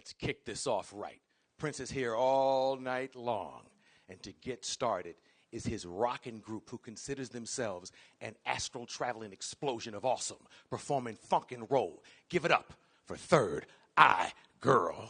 Let's kick this off right. Prince is here all night long. And to get started is his rockin' group who considers themselves an astral traveling explosion of awesome, performing Funknroll. Give it up for Third Eye Girl.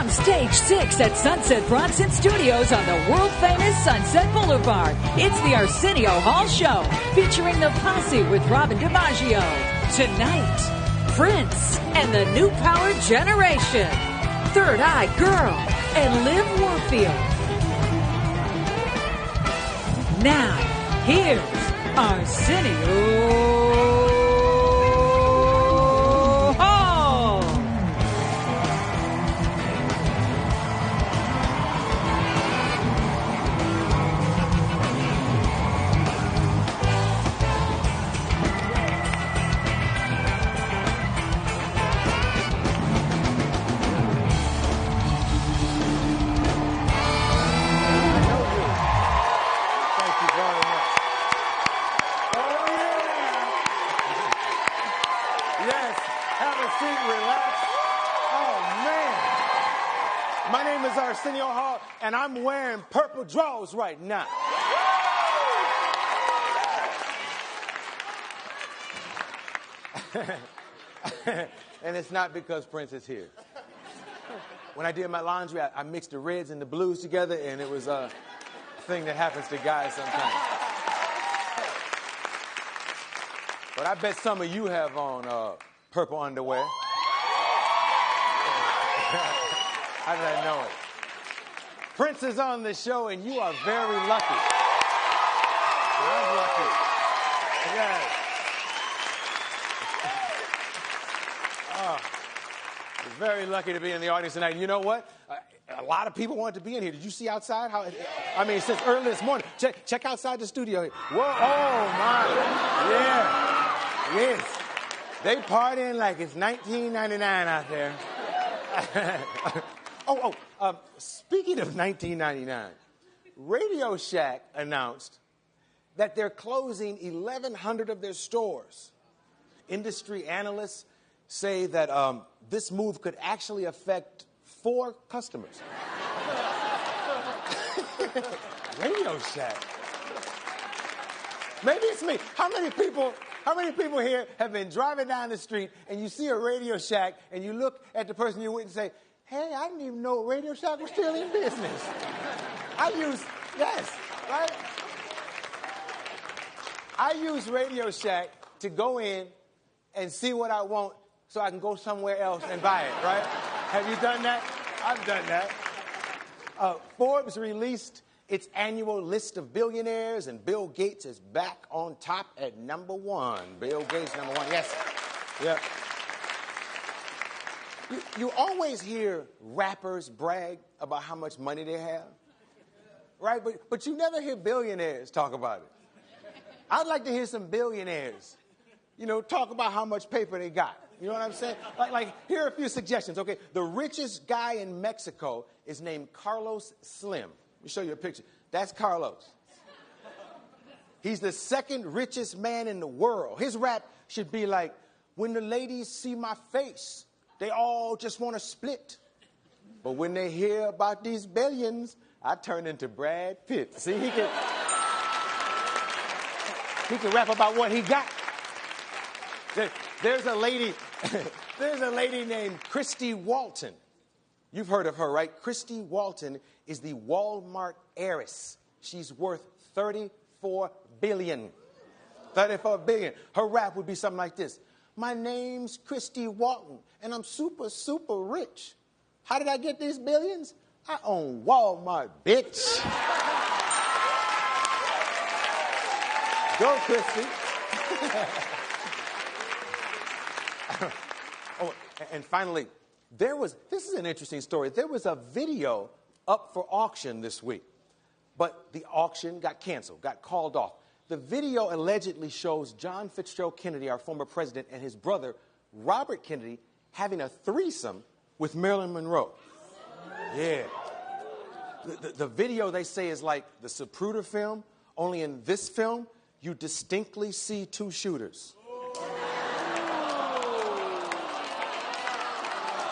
Stage 6 at Sunset Bronson Studios on the world-famous Sunset Boulevard. It's the Arsenio Hall Show, featuring the Posse with Robin DiMaggio. Tonight, Prince and the New Power Generation, Third Eye Girl, and Liv Warfield. Now, here's Arsenio Hall. Arsenio Hall, and I'm wearing purple drawers right now. And it's not because Prince is here. When I did my laundry, I mixed the reds and the blues together, and it was a thing that happens to guys sometimes. But I bet some of you have on purple underwear. How did I know it? Prince is on the show, and you are very lucky. I'm lucky. Yes. You're very lucky to be in the audience tonight. And you know what? A lot of people wanted to be in here. Did you see outside? Since early this morning. Check outside the studio. Whoa, oh, my. Yeah. Yes. They partying like it's 1999 out there. Speaking of 1999, Radio Shack announced that they're closing 1,100 of their stores. Industry analysts say that this move could actually affect 4 customers. Radio Shack. Maybe it's me. How many people here have been driving down the street and you see a Radio Shack and you look at the person you're with and say, hey, I didn't even know Radio Shack was still in business. I use Radio Shack to go in and see what I want so I can go somewhere else and buy it, right? Have you done that? I've done that. Forbes released its annual list of billionaires, and Bill Gates is back on top at number 1. Bill Gates, number 1, yes. Yep. You always hear rappers brag about how much money they have, right? But you never hear billionaires talk about it. I'd like to hear some billionaires, talk about how much paper they got. You know what I'm saying? Like here are a few suggestions, okay? The richest guy in Mexico is named Carlos Slim. Let me show you a picture. That's Carlos. He's the second richest man in the world. His rap should be like, when the ladies see my face, they all just want to split. But when they hear about these billions, I turn into Brad Pitt. See, he can rap about what he got. There's a lady named Christy Walton. You've heard of her, right? Christy Walton is the Walmart heiress. She's worth $34 billion. $34 billion. Her rap would be something like this. My name's Christy Walton, and I'm super, super rich. How did I get these billions? I own Walmart, bitch. Go, Christy. And finally, this is an interesting story. There was a video up for auction this week, but the auction got canceled, got called off. The video allegedly shows John Fitzgerald Kennedy, our former president, and his brother, Robert Kennedy, having a threesome with Marilyn Monroe. Yeah. The video, they say, is like the Zapruder film, only in this film, you distinctly see 2 shooters.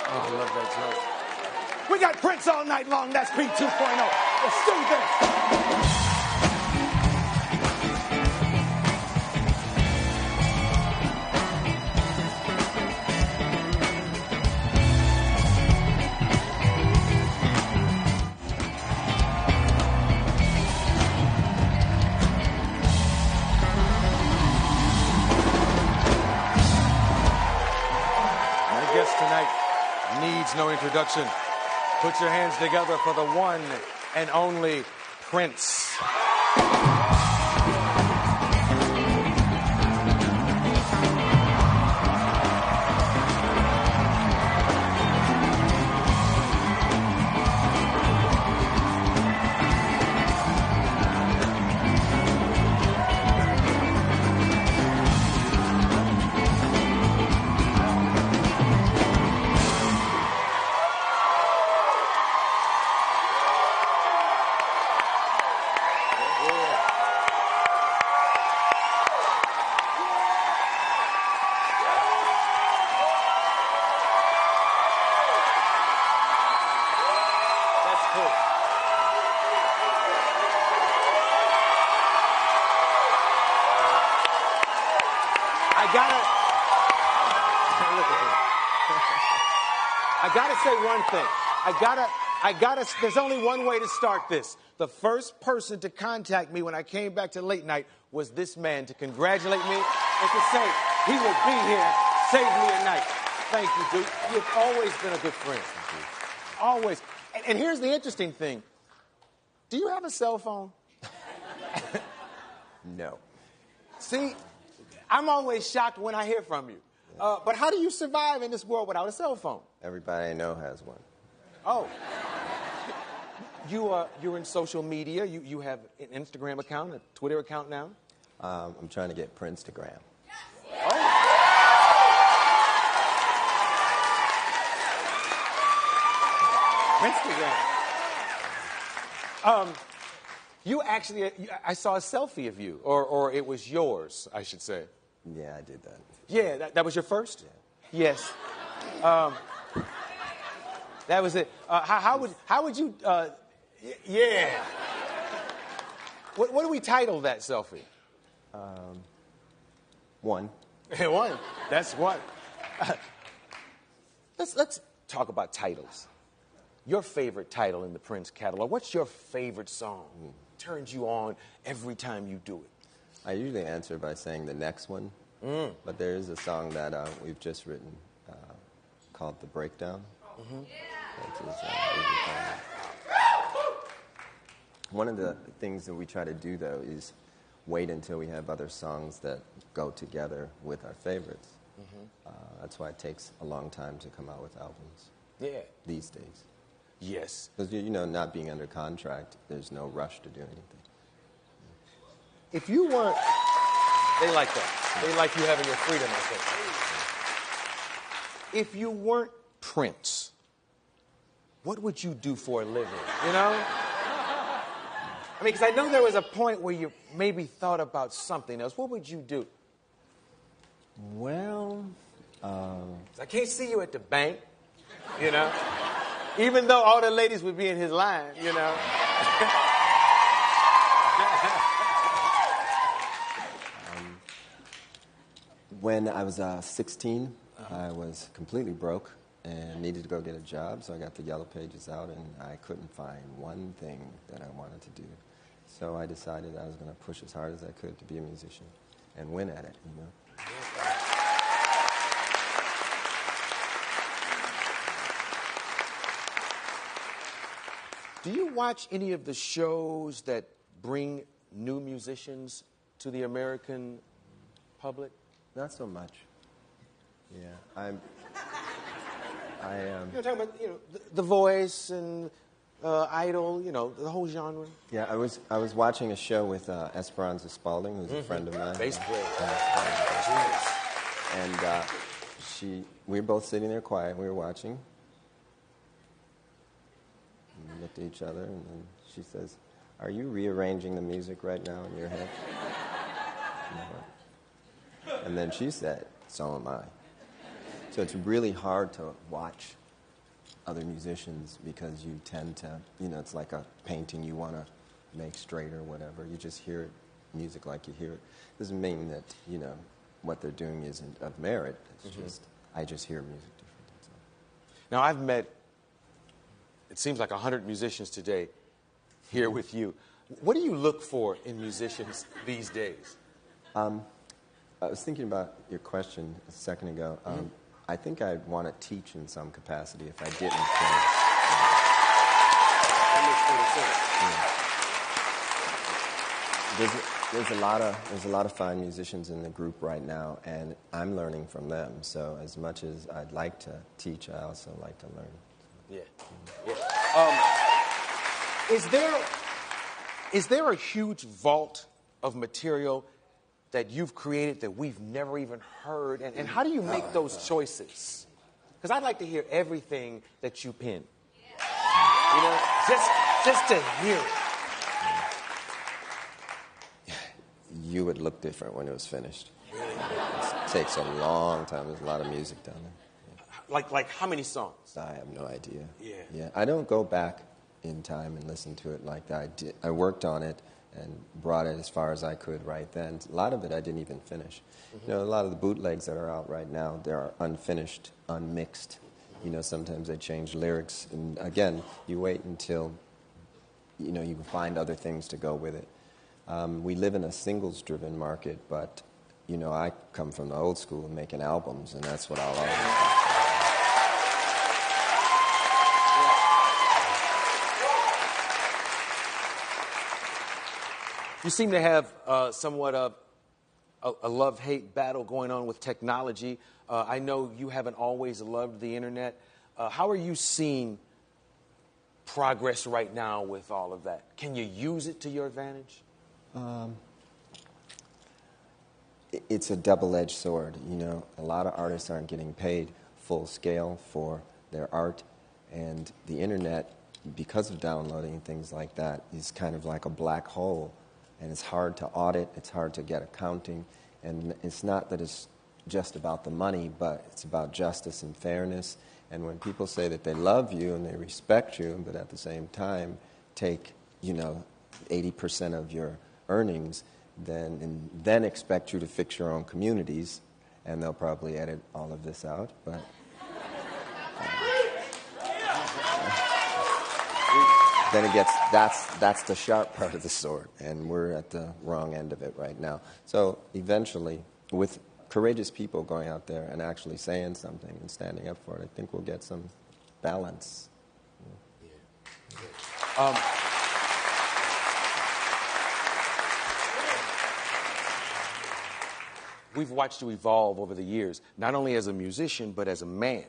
Oh, I love that joke. We got Prince all night long. That's P 2.0. Let's do this. Needs no introduction. Put your hands together for the one and only Prince. There's only one way to start this. The first person to contact me when I came back to late night was this man to congratulate me and to say he will be here, save me at night. Thank you, Duke. You've always been a good friend. Always. And here's the interesting thing. Do you have a cell phone? No. See, I'm always shocked when I hear from you. But how do you survive in this world without a cell phone? Everybody I know has one. Oh. You're in social media. You have an Instagram account, a Twitter account now? I'm trying to get Prince-tagram. Oh. Instagram. You actually, I saw a selfie of you, or it was yours, I should say. Yeah, I did that. Yeah, that was your first? Yeah. Yes. That was it. How would you, yeah. What do we title that selfie? One. One. That's one. Let's talk about titles. Your favorite title in the Prince catalog. What's your favorite song? Turns you on every time you do it. I usually answer by saying the next one, but there is a song that we've just written called The Breakdown. Which is, one of the things that we try to do, though, is wait until we have other songs that go together with our favorites. That's why it takes a long time to come out with albums. Yeah. These days. Yes. Because, not being under contract, there's no rush to do anything. If you weren't... They like that. They like you having your freedom, I think. If you weren't Prince, what would you do for a living, I mean, because I know there was a point where you maybe thought about something else. What would you do? Well... I can't see you at the bank, Even though all the ladies would be in his line, When I was 16, I was completely broke and needed to go get a job, so I got the Yellow Pages out, and I couldn't find one thing that I wanted to do. So I decided I was going to push as hard as I could to be a musician and win at it, Do you watch any of the shows that bring new musicians to the American public? Not so much. Yeah, You're talking about, The Voice and Idol, the whole genre. Yeah, I was watching a show with Esperanza Spalding, who's a friend of mine. Bass player. And we were both sitting there quiet. We were watching. And we looked at each other, and then she says, "Are you rearranging the music right now in your head?" And then she said, "So am I." So it's really hard to watch other musicians because you tend to, it's like a painting you want to make straight or whatever. You just hear music like you hear it. Doesn't mean that, what they're doing isn't of merit. It's just, I just hear music different. That's all. Now, I've met, it seems like 100 musicians today here with you. What do you look for in musicians these days? I was thinking about your question a second ago. I think I'd want to teach in some capacity if I didn't play. There's a lot of fine musicians in the group right now, and I'm learning from them. So as much as I'd like to teach, I also like to learn. Yeah. Is there a huge vault of material that you've created that we've never even heard? And how do you make those choices? Because I'd like to hear everything that you pen. Just to hear it. You would look different when it was finished. It takes a long time. There's a lot of music down there. Like how many songs? I have no idea. Yeah. I don't go back in time and listen to it like that. I did. I worked on it and brought it as far as I could right then. A lot of it I didn't even finish. A lot of the bootlegs that are out right now, they are unfinished, unmixed. Sometimes they change lyrics. And again, you wait until, you can find other things to go with it. We live in a singles-driven market, but you know, I come from the old school making albums, and that's what I'll always do. You seem to have somewhat of a love-hate battle going on with technology. I know you haven't always loved the internet. How are you seeing progress right now with all of that? Can you use it to your advantage? It's a double-edged sword. You know, a lot of artists aren't getting paid full scale for their art, and the internet, because of downloading and things like that, is kind of like a black hole, and it's hard to audit, it's hard to get accounting, and it's not that it's just about the money, but it's about justice and fairness. And when people say that they love you and they respect you, but at the same time take, you know, 80% of your earnings, then expect you to fix your own communities, and they'll probably edit all of this out, but then it gets, that's the sharp part of the sword, and we're at the wrong end of it right now. So eventually, with courageous people going out there and actually saying something and standing up for it, I think we'll get some balance. We've watched you evolve over the years, not only as a musician, but as a man.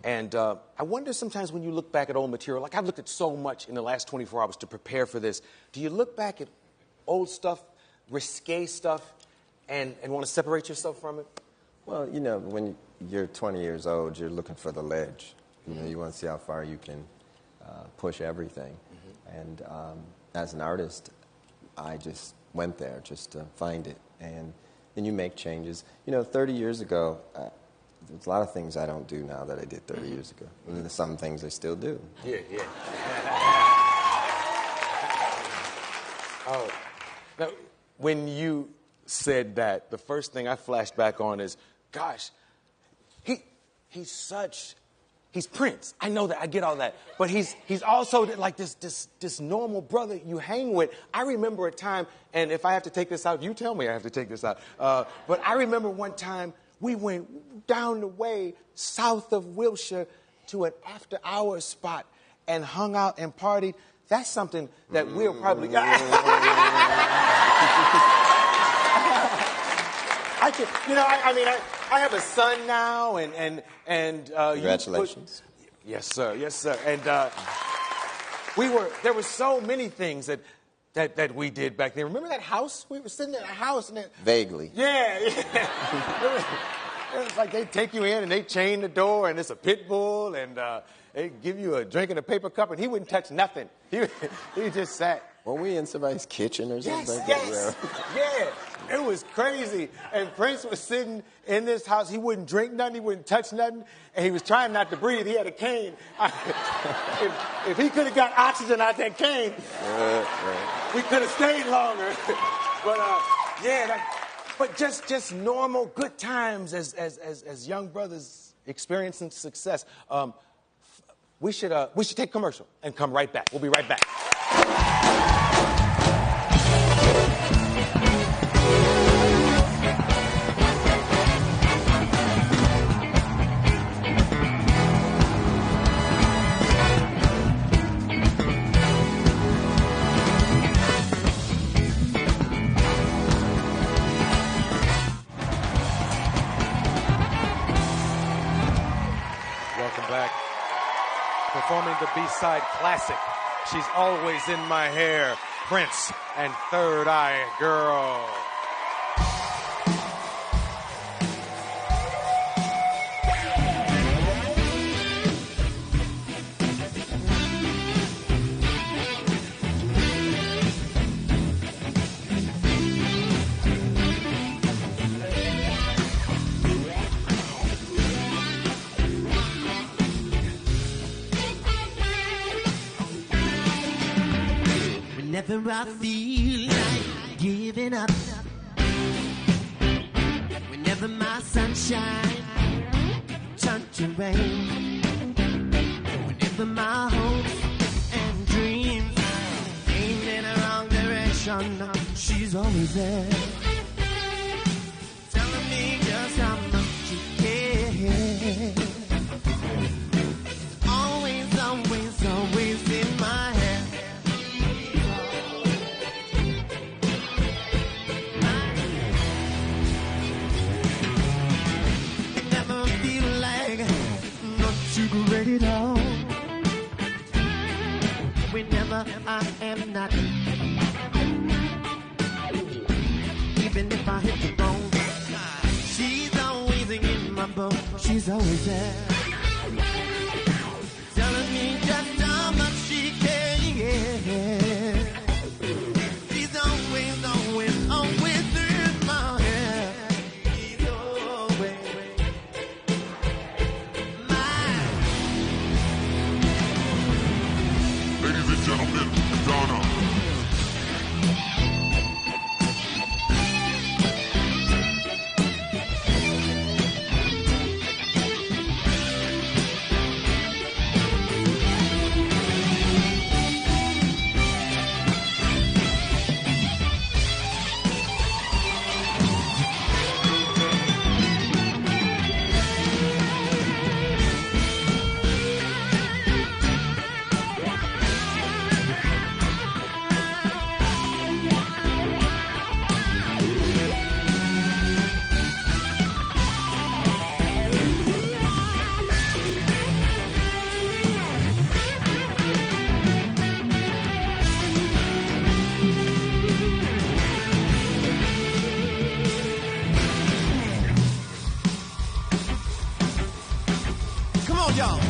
And I wonder sometimes when you look back at old material, like I've looked at so much in the last 24 hours to prepare for this, do you look back at old stuff, risque stuff, and want to separate yourself from it? Well, you know, when you're 20 years old, you're looking for the ledge. You know, you want to see how far you can push everything. Mm-hmm. And as an artist, I just went there just to find it. And then you make changes. You know, 30 years ago, there's a lot of things I don't do now that I did 30 years ago. And there's some things I still do. Yeah. Oh, now, when you said that, the first thing I flashed back on is, gosh, he's Prince. I know that, I get all that. But he's also like this normal brother you hang with. I remember a time, and if I have to take this out, you tell me I have to take this out. But I remember one time we went down the way south of Wilshire to an after-hours spot and hung out and partied. That's something that we'll probably... I have a son now, and congratulations. Yes, sir. And there were so many things that we did back then. Remember that house? We were sitting in a house, and vaguely. Yeah. It was like they take you in and they chain the door, and it's a pit bull, and they give you a drink in a paper cup, and he wouldn't touch nothing. He just sat. Were we in somebody's kitchen or something? Yes. Yeah, it was crazy. And Prince was sitting in this house. He wouldn't drink nothing. He wouldn't touch nothing. And he was trying not to breathe. He had a cane. If he could have got oxygen out that cane, we could have stayed longer. But just normal good times as young brothers experiencing success. We should take a commercial and come right back. We'll be right back. Welcome back. Performing the B-side classic, She's Always in My Hair, Prince and Third Eye Girl. Whenever I feel like giving up, whenever my sunshine turns to rain, whenever my hopes and dreams aimed in the wrong direction, she's always there. it all. Whenever I am not, even if I hit the wrong, she's always in my boat. She's always there, telling me just how much she cares. She's always, always, always in my head. She's always mine. Ladies and gentlemen, Donna. Come on, y'all.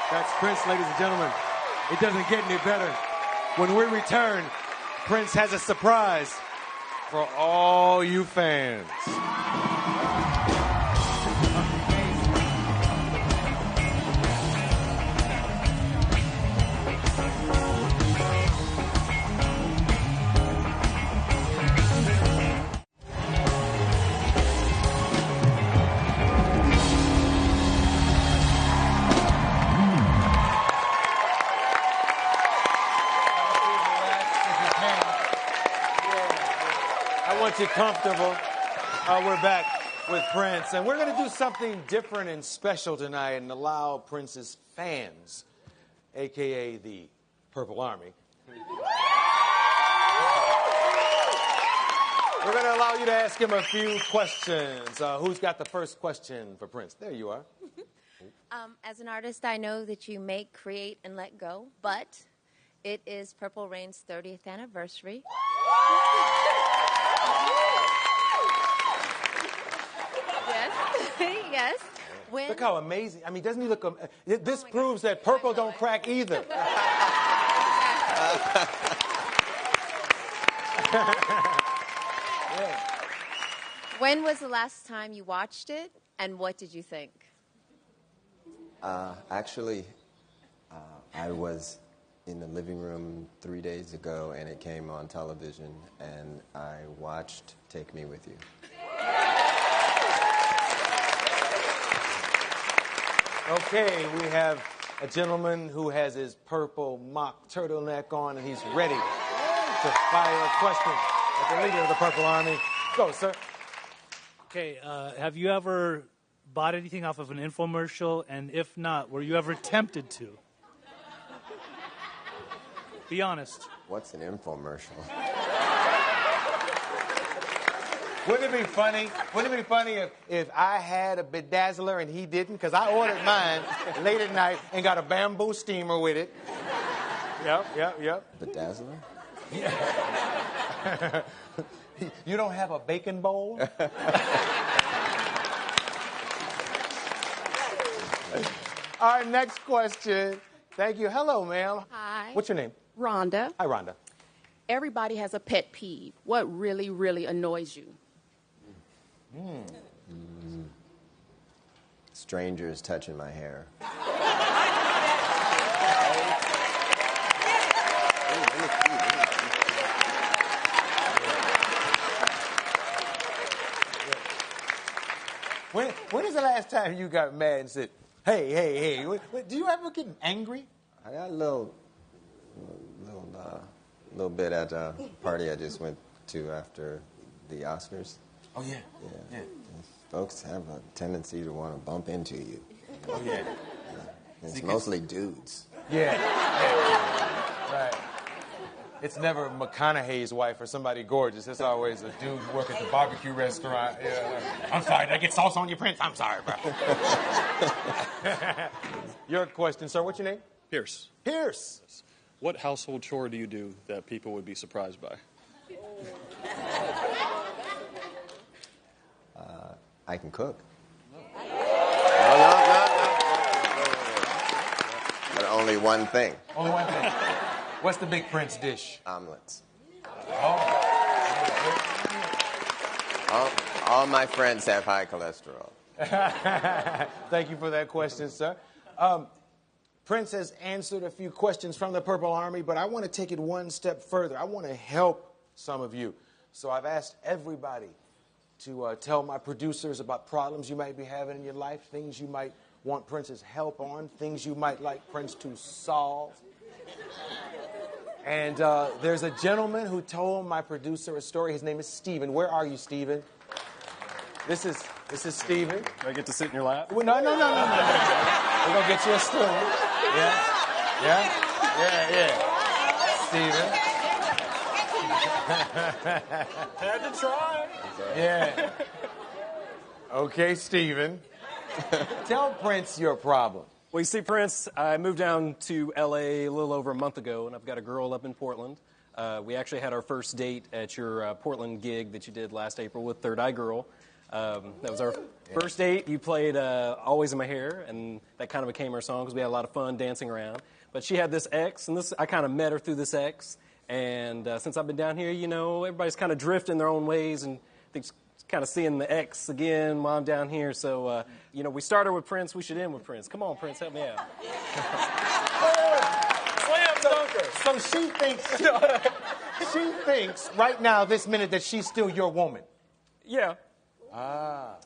That's Prince, ladies and gentlemen. It doesn't get any better. When we return, Prince has a surprise for all you fans. I want you comfortable. We're back with Prince, and we're going to do something different and special tonight and allow Prince's fans, a.k.a. the Purple Army. We're going to allow you to ask him a few questions. Who's got the first question for Prince? There you are. As an artist, I know that you make, create, and let go, but it is Purple Rain's 30th anniversary. Yes, yes. When... Look how amazing. I mean, doesn't he look... this proves that purple don't crack either. When was the last time you watched it, and what did you think? Actually, I was in the living room 3 days ago, and it came on television, and I watched Take Me With You. Okay, we have a gentleman who has his purple mock turtleneck on, and he's ready to fire a question at the leader of the Purple Army. Go, sir. Okay, have you ever bought anything off of an infomercial? And if not, were you ever tempted to? Be honest. What's an infomercial? Wouldn't it be funny? Wouldn't it be funny if I had a bedazzler and he didn't? Because I ordered mine late at night and got a bamboo steamer with it. Yep. Bedazzler? You don't have a bacon bowl? All right, next question. Thank you. Hello, ma'am. Hi. What's your name? Rhonda. Hi, Rhonda. Everybody has a pet peeve. What really, really annoys you? Strangers touching my hair. When is the last time you got mad and said, hey? Do you ever get angry? I got a little bit at a party I just went to after the Oscars. Oh, yeah. Yeah. Folks have a tendency to want to bump into you. Oh, yeah. It's mostly dudes. Yeah. Right. It's never McConaughey's wife or somebody gorgeous. It's always a dude who works at the barbecue restaurant. Yeah. I'm sorry, did I get sauce on your Prince? I'm sorry, bro. Your question, sir. What's your name? Pierce. Pierce. What household chore do you do that people would be surprised by? I can cook. No. But only one thing. Only one thing. What's the big Prince dish? Omelets. Oh. All my friends have high cholesterol. Thank you for that question, sir. Prince has answered a few questions from the Purple Army, but I want to take it one step further. I want to help some of you. So I've asked everybody to tell my producers about problems you might be having in your life, things you might want Prince's help on, things you might like Prince to solve. And there's a gentleman who told my producer a story. His name is Steven. Where are you, Steven? This is Steven. Do I get to sit in your lap? Well, no. We're going to get you a stool. Yeah. Steven. Had to try. Yeah. Okay, Steven. Tell Prince your problem. Well, you see, Prince, I moved down to L.A. a little over a month ago, and I've got a girl up in Portland. We actually had our first date at your Portland gig that you did last April with Third Eye Girl. That was our first date. You played Always in My Hair, and that kind of became our song because we had a lot of fun dancing around. But she had this ex, and I kind of met her through this ex. And since I've been down here, everybody's kind of drifting their own ways and kind of seeing the ex again while I'm down here. So, we started with Prince. We should end with Prince. Come on, Prince, help me out. Slam dunker. So she thinks right now, this minute, that she's still your woman. Yeah. But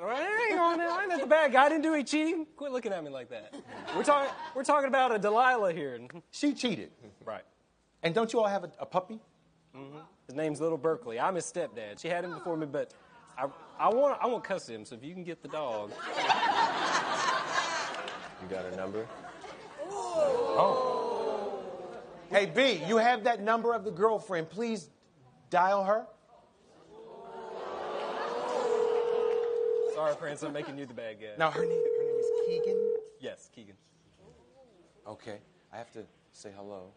I'm not the bad guy. I didn't do any cheating. Quit looking at me like that. We're talking about a Delilah here. She cheated. Right. And don't you all have a puppy? Mm-hmm. His name's Little Berkeley. I'm his stepdad. She had him before me, but I want custody of him. So if you can get the dog. You got a number? Oh. Hey, B, you have that number of the girlfriend. Please dial her. Sorry, Prince, I'm making you the bad guy. Now, her name is Keegan? Yes, Keegan. Okay, I have to say hello.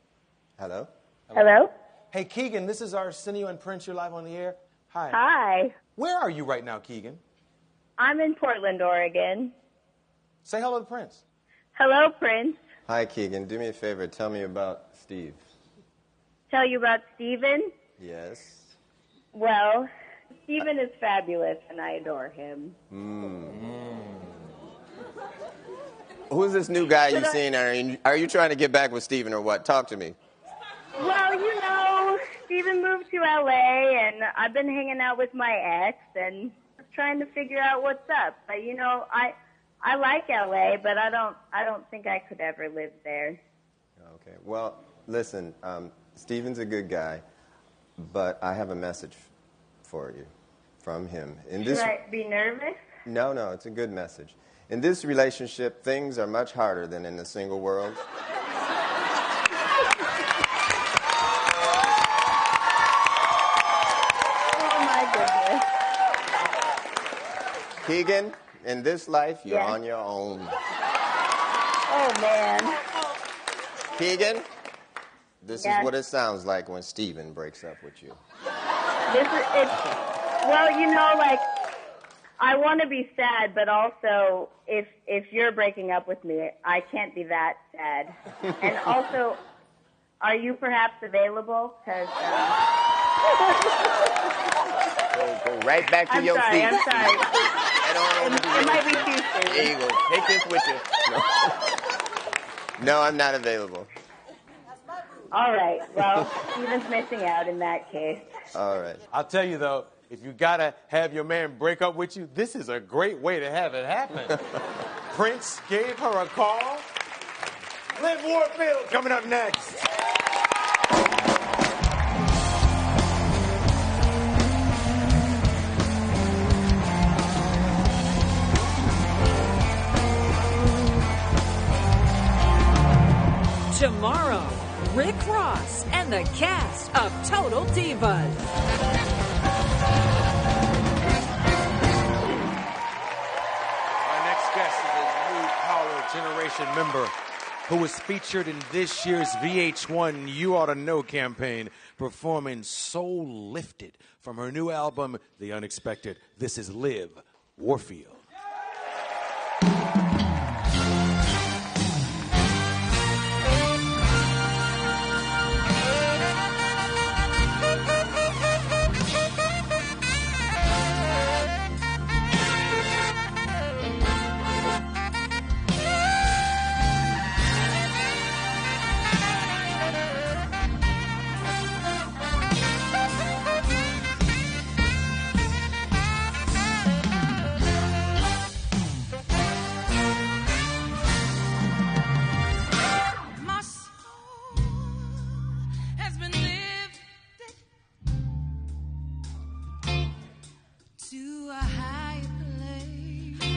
Hello? Hello? Hey, Keegan, this is Arsenio and Prince. You're live on the air. Hi. Hi. Where are you right now, Keegan? I'm in Portland, Oregon. Say hello to Prince. Hello, Prince. Hi, Keegan. Do me a favor. Tell me about Steve. Tell you about Steven? Yes. Well, Steven is fabulous, and I adore him. Who's this new guy you've seen? Are you trying to get back with Steven or what? Talk to me. Well, Steven moved to L.A., and I've been hanging out with my ex and trying to figure out what's up. But, I like L.A., but I don't think I could ever live there. Okay. Well, listen, Steven's a good guy, but I have a message for you from him. Should I be nervous? No, it's a good message. In this relationship, things are much harder than in the single world. Keegan, in this life, you're Yeah. on your own. Oh, man. Keegan, this Yes. is what it sounds like when Steven breaks up with you. Well, you know, like, I want to be sad, but also, if you're breaking up with me, I can't be that sad. And also, are you perhaps available? Because Go right back to your feet. I'm sorry. Head on over to It your might be feet. too soon. There you go. Take this with you. No, I'm not available. All right. Well, Steven's missing out in that case. All right. I'll tell you, though, if you got to have your man break up with you, this is a great way to have it happen. Prince gave her a call. Liv Warfield coming up next. Tomorrow, Rick Ross and the cast of Total Divas. Our next guest is a new Power Generation member who was featured in this year's VH1 You Ought to Know campaign, performing Soul Lifted from her new album, The Unexpected. This is Liv Warfield. My soul has been lifted to a higher place.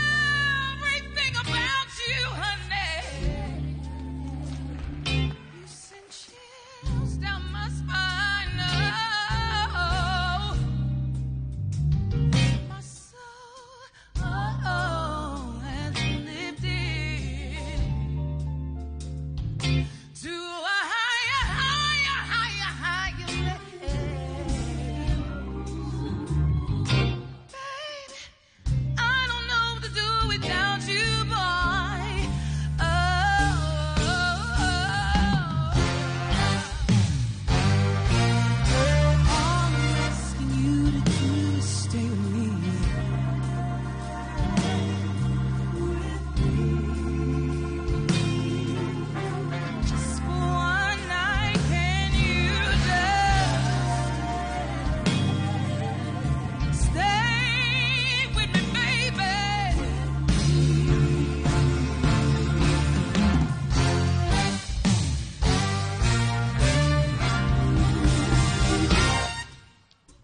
Everything about you, honey, you send chills down my spine. Oh, my soul, has been lifted to a higher, higher, higher, higher place. Baby, I don't know what to do without you, boy. All I'm asking you to do is stay with me. Just for one night, can you just stay with me, baby?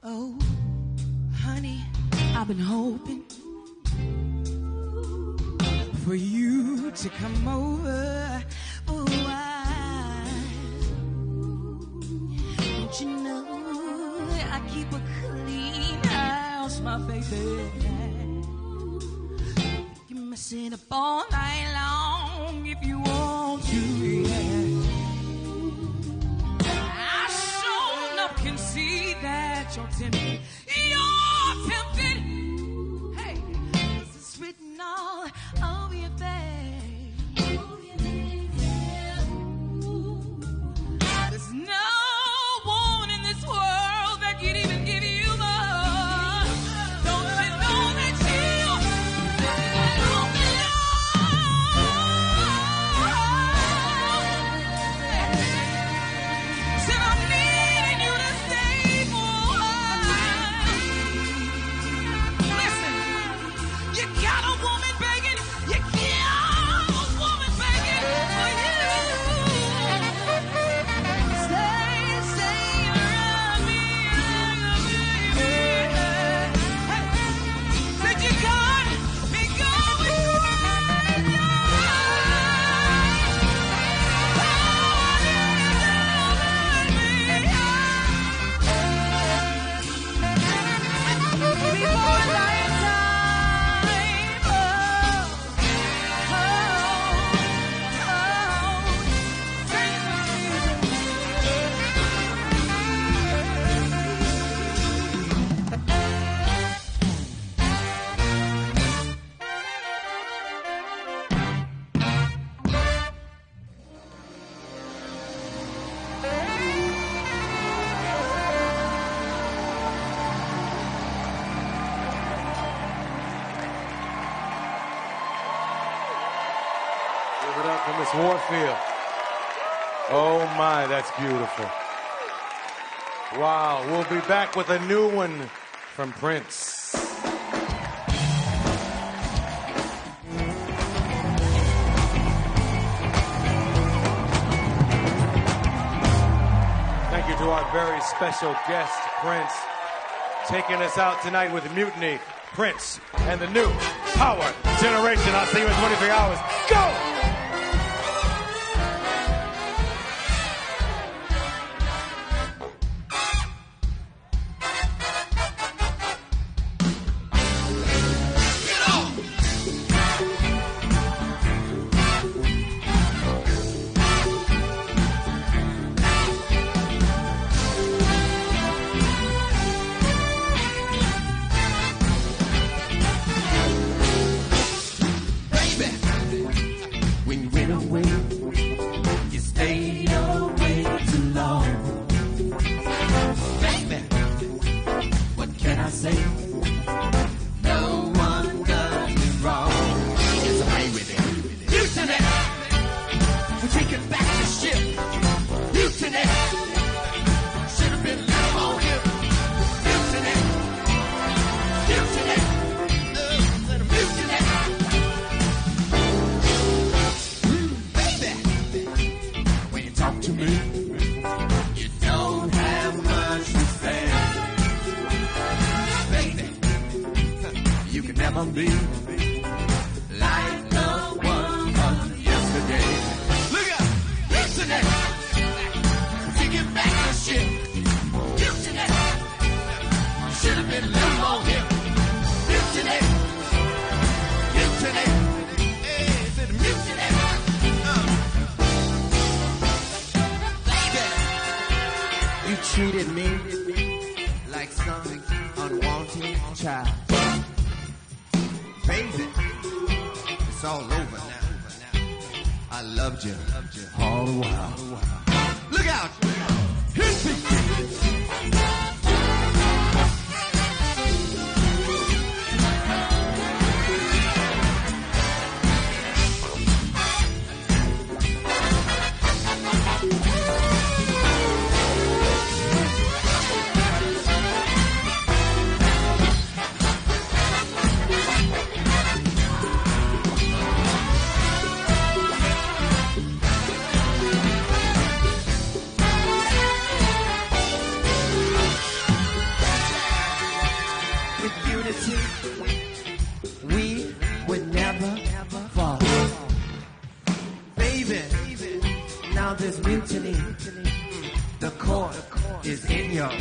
Oh, honey, I've been hoping for you to come over for a while. Don't you know I keep a clean house, my baby? You're messing up all night long if you want to, yeah. I sure enough can see that you're tempted. You're tempted. Hey, this is written all over your face. There's no one in this world that could even give you more. Don't you know that you don't belong? Said I'm needing you to stay for a while. Give it up for Miss Warfield. Oh my, that's beautiful. Wow, we'll be back with a new one from Prince. Thank you to our very special guest, Prince, taking us out tonight with Mutiny, Prince, and the new Power Generation. I'll see you in 23 hours. Go! Treated me like some unwanted child. Baby, it's all over now. I loved you all the while. Look out! Here's Pete. We would never fall. Baby, now there's mutiny. The court is in your